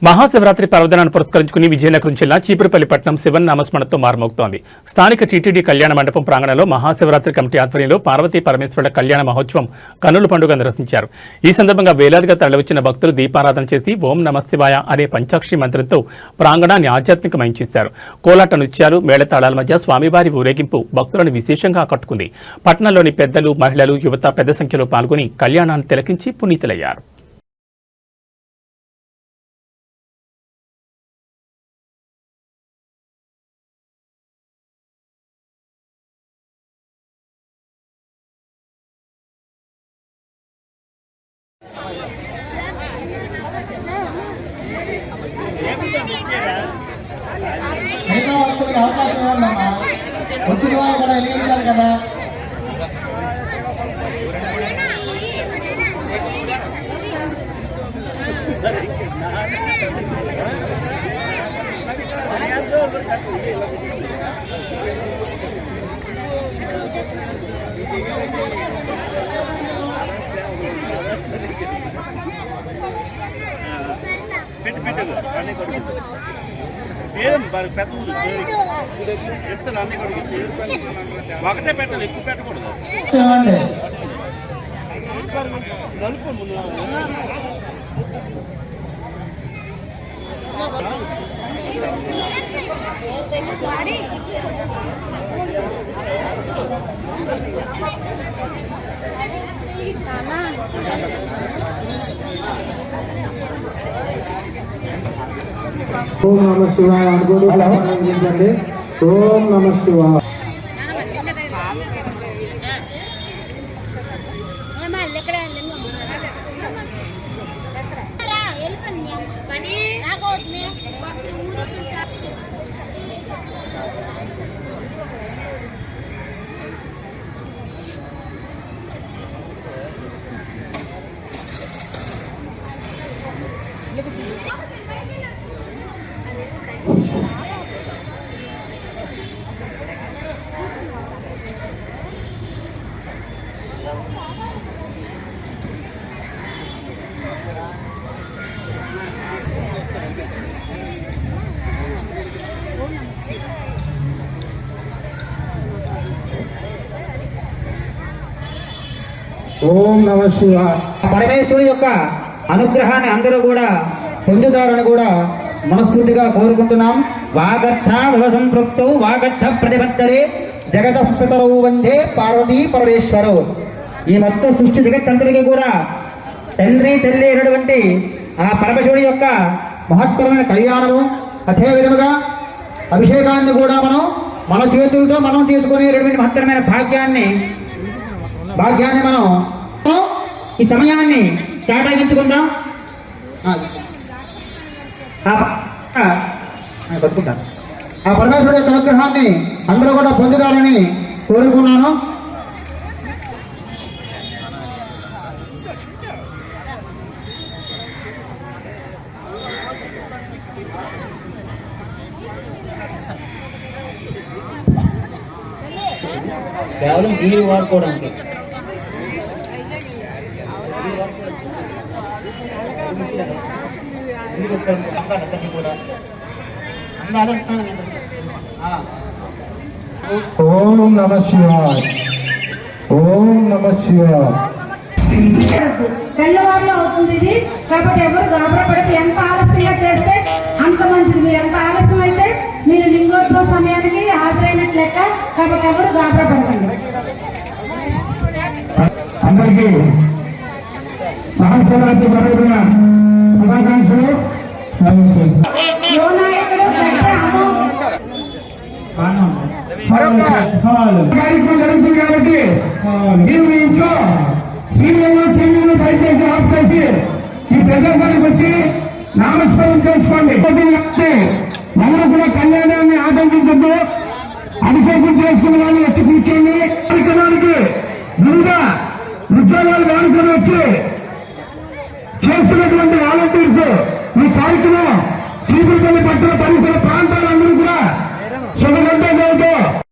మహాశివరాత్రి పర్వదినాన్ని పురస్కరించుకుని విజయనగరం జిల్లా చీపురుపల్లి పట్టణం శివనామస్మరణతో మారుమోగుతోంది. స్థానిక టీటీడీ కళ్యాణ మండపం ప్రాంగణంలో మహాశివరాత్రి కమిటీ ఆధ్వర్యంలో పార్వతీ పరమేశ్వరుల కళ్యాణ మహోత్సవం కన్నుల పండుగ నిర్వహించారు. ఈ సందర్భంగా వేలాదిగా తరలివచ్చిన భక్తులు దీపారాధన చేసి ఓం నమఃశివాయ అనే పంచాక్షరి మంత్రంతో ప్రాంగణాన్ని ఆధ్యాత్మికమయం చేశారు. కోలాట నృత్యాలు, మేళతాళాల మధ్య స్వామివారి ఊరేగింపు భక్తులను విశేషంగా ఆకట్టుకుంది. పట్టణంలోని పెద్దలు, మహిళలు, యువత పెద్ద సంఖ్యలో పాల్గొని కళ్యాణాన్ని తిలకించి పునీతులయ్యారు. అవకాశం ఇవ్వండమ్మా. వచ్చిన వాళ్ళు కూడా ఎలిగించాలి కదా. ఒకటే పెట్టాలి, ఎక్కువ పెట్టకూడదు. ఓం నమ శివాయ అనుకోండి. ఓం నమ శివాయ. ఓం నమ శివాయ. పరమేశ్వరుడి యొక్క అనుగ్రహాన్ని అందరూ కూడా పొందుతారని కూడా మనస్ఫూర్తిగా కోరుకుంటున్నాం. వాగర్థ సంపృక్తౌ వాగర్థ ప్రతిపత్తరే జగతః పితరౌ వందే పార్వతీ పరమేశ్వరౌ. ఈ మొత్తం సృష్టి జగత్తంతరికి కూడా తండ్రి తల్లి అయినటువంటి ఆ పరమశివుడి యొక్క మహత్తరమైన కళ్యాణము, అదే విధముగా అభిషేకాన్ని కూడా మన చేతులతో మనం తీసుకునేటువంటి మహత్తరమైన భాగ్యాన్ని మనం ఈ సమయాన్ని కేటాయించుకుందాం. ఆ పరమేశ్వరుడి యొక్క అనుగ్రహాన్ని అందరూ కూడా పొందుతారని కోరుకున్నాను. కేవలం నీరు వాడుకోవడానికి ఓం నమ శివాయ. ఓం నమ శివాయ. తెల్లవారులో అవుతుంది ఇది. కాబట్టి ఎవరు గాబరా పడితే ఎంత ఆలస్యంగా చేస్తే అంత మంచిది. మీరు ఎంత ఆలస్యం అయితే మీరు లింగోద్భవ సమయానికి హాజరైనట్లు లెక్క. కాబట్టి ఎవరు గాబరా పడకండి. అందరికీ మహాశివరాత్రి పర్వదిన శుభాకాంక్షలు. కార్యక్రమం జరుగుతుంది కాబట్టి మీరు మీ ఇంట్లో టీవీలో దయచేసి ఆఫ్ చేసి ఈ ప్రదేశానికి వచ్చి నామస్మరణ చేసుకోండి. మమ్మల్ని కూడా కళ్యాణాన్ని ఆటంకించద్దు. అభిషేకం చేసుకున్న వాళ్ళు వచ్చి కూర్చోండి.